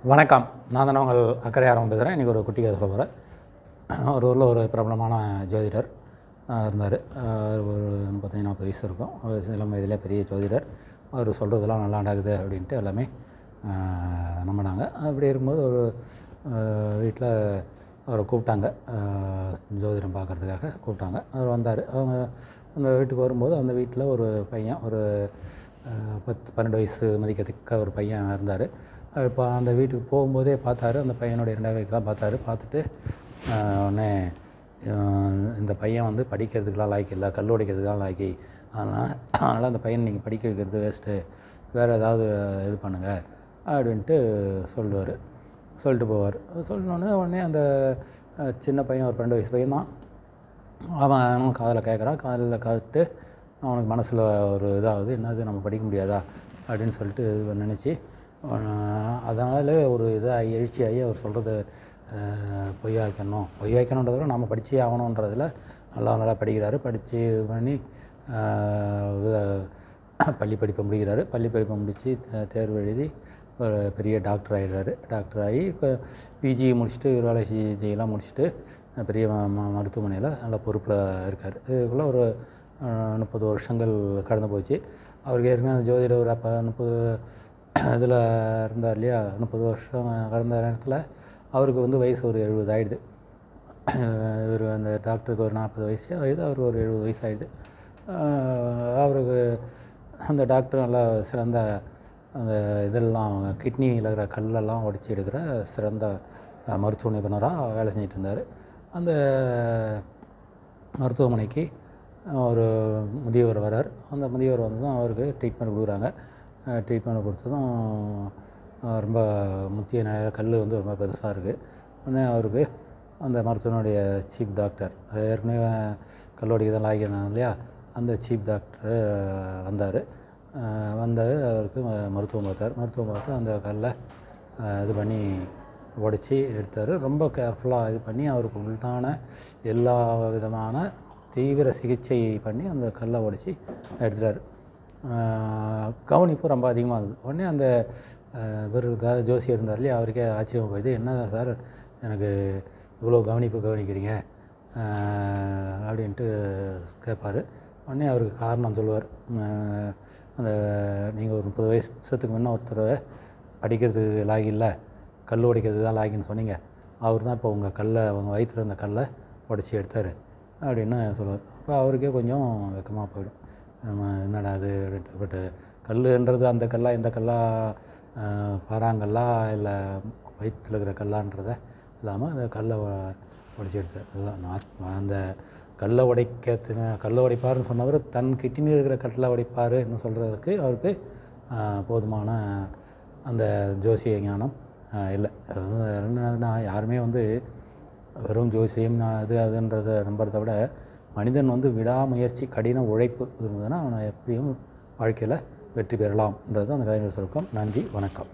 வணக்கம். நான் தானே உங்கள் அக்கறையாரம் பேசுகிறேன். இன்றைக்கி ஒரு குட்டி கதை சொல்ல போகிறேன். ஒரு ஊரில் ஒரு பிரபலமான ஜோதிடர் இருந்தார். ஒரு 35-40 வயசு இருக்கும். அவர் இளம் வயதிலே பெரிய ஜோதிடர். அவர் சொல்கிறதெல்லாம் நல்லா நடக்குது அப்படின்ட்டு எல்லாமே நம்பினாங்க. அப்படி இருக்கும்போது ஒரு வீட்டில் அவரை கூப்பிட்டாங்க, ஜோதிடம் பார்க்குறதுக்காக கூப்பிட்டாங்க. அவர் வந்தார். அவங்க அந்த வீட்டுக்கு வரும்போது அந்த வீட்டில் ஒரு பையன், ஒரு 10-12 வயசு மதிக்கத்தக்க ஒரு பையன் இருந்தார். இப்போ அந்த வீட்டுக்கு போகும்போதே பார்த்தாரு, அந்த பையனுடைய 2வது வயசுலாம் பார்த்துட்டு உடனே இந்த பையன் வந்து படிக்கிறதுக்கெலாம் லாய்க்கு இல்லை, கல் உடைக்கிறதுக்கெலாம் லாய்க்கு, அதனால் அந்த பையன் நீங்கள் படிக்க வைக்கிறது வேஸ்ட்டு, வேறு ஏதாவது இது பண்ணுங்கள் அப்படின்ட்டு சொல்லிட்டு போவார். உடனே அந்த சின்ன பையன், ஒரு 12 வயசு பையன் தான், அவனும் காதில் கேட்குறான். காதில் காத்துட்டு அவனுக்கு மனசில் ஒரு இதாகுது, என்னது நம்ம படிக்க முடியாதா அப்படின்னு சொல்லிட்டு நினச்சி, அதனால் ஒரு இதாக எழுச்சியாகி அவர் சொல்கிறது பொய் வைக்கணுன்றத விட நம்ம படித்தே ஆகணுன்றதில் நல்லா படிக்கிறாரு. படித்து இது பண்ணி பள்ளி படிப்பை முடிக்கிறாரு. பள்ளி படிப்பை முடித்து தேர்வு எழுதி ஒரு பெரிய டாக்டர் ஆகிடுறாரு. டாக்டர் ஆகி இப்போ பிஜி முடிச்சுட்டு, யூராலஜிலாம் முடிச்சுட்டு பெரிய மருத்துவமனையில் நல்ல பொறுப்பில் இருக்கார். இதுக்குள்ளே ஒரு 30 வருஷங்கள் கடந்து போச்சு. அவருக்கு ஏற்கனவே அந்த ஜோதிடர் ஒரு அப்போ 30 இதில் இருந்தார் இல்லையா, 30 வருஷம் கடந்த நேரத்தில் அவருக்கு வந்து வயசு ஒரு 70 ஆகிடுது. இவர் அந்த டாக்டருக்கு ஒரு 40 வயசு ஆகிடுது, அவருக்கு ஒரு 70 வயசு ஆகிடுது. அவருக்கு அந்த டாக்டர் நல்லா சிறந்த அந்த இதெல்லாம் கிட்னியில் இருக்கிற கல்லெல்லாம் உடச்சி எடுக்கிற சிறந்த மருத்துவ நிபுணராக வேலை செஞ்சுட்டு இருந்தார். அந்த மருத்துவமனைக்கு ஒரு முதியவர் வரார். அந்த முதியவர் வந்து தான் அவருக்கு ட்ரீட்மெண்ட் கொடுக்குறாங்க. ட்ரீட்மெண்ட் கொடுத்ததும் ரொம்ப முக்கிய கல் வந்து ரொம்ப பெருசாக இருக்குது. உடனே அவருக்கு அந்த மருத்துவனுடைய சீஃப் டாக்டர், ஏற்கனவே கல்லோடிக்கு தான் லாய்க்கிறாங்க இல்லையா, அந்த சீஃப் டாக்டர் வந்தார். அவருக்கு மருத்துவம் பார்த்து அந்த கல்லை இது பண்ணி உடச்சி எடுத்தார். ரொம்ப கேர்ஃபுல்லாக இது பண்ணி அவருக்கு உண்டான எல்லா விதமான தீவிர சிகிச்சை பண்ணி அந்த கல்லை உடச்சி எடுத்துட்டார். கவனிப்பு ரொம்ப அதிகமாக இருந்தது. உடனே அந்த இவர் ஜோசியர் இருந்தார் இல்லையா, அவருக்கே ஆச்சரியம் போயிடுது. என்ன சார், எனக்கு இவ்வளோ கவனிக்கிறீங்க அப்படின்ட்டு கேட்பார். உடனே அவருக்கு காரணம் சொல்லுவார். அந்த நீங்கள் ஒரு 30 வருஷத்துக்கு முன்னே ஒருத்தர் படிக்கிறது லாகி இல்லை, கல் உடைக்கிறது தான் லாகின்னு சொன்னீங்க, அவர் தான் இப்போ உங்கள் வயிற்றில் இருந்த கல்லை உடச்சி எடுத்தார் அப்படின்னு சொல்லுவார். அப்போ அவருக்கே கொஞ்சம் வெக்கமாக போயிடும். என்னடா அது அப்படின்ட்டு. பட்டு கல்லுன்றது அந்த கல்லா, இந்த கல்லா, பாறாங்கல்லா இல்லை வயிற்றில் இருக்கிற கல்லான்றதை இல்லாமல் அந்த கல்லை உடைச்சி எடுத்தார். அதுதான் அந்த கல்லை உடைப்பார்னு சொன்னவர் தன் கிட்னி இருக்கிற கல்லை உடைப்பார்னு சொல்கிறதுக்கு அவருக்கு போதுமான அந்த ஜோசிய ஞானம் இல்லை. ரெண்டு யாருமே வந்து வெறும் ஜோசியம் அதுன்றதை நம்புறதை விட, மனிதன் வந்து விடாமுயற்சி, கடின உழைப்பு இருந்ததுன்னா அவனை எப்படியும் வாழ்க்கையில் வெற்றி பெறலாம்ன்றது அந்த கலைஞர் சுருக்கம். நன்றி, வணக்கம்.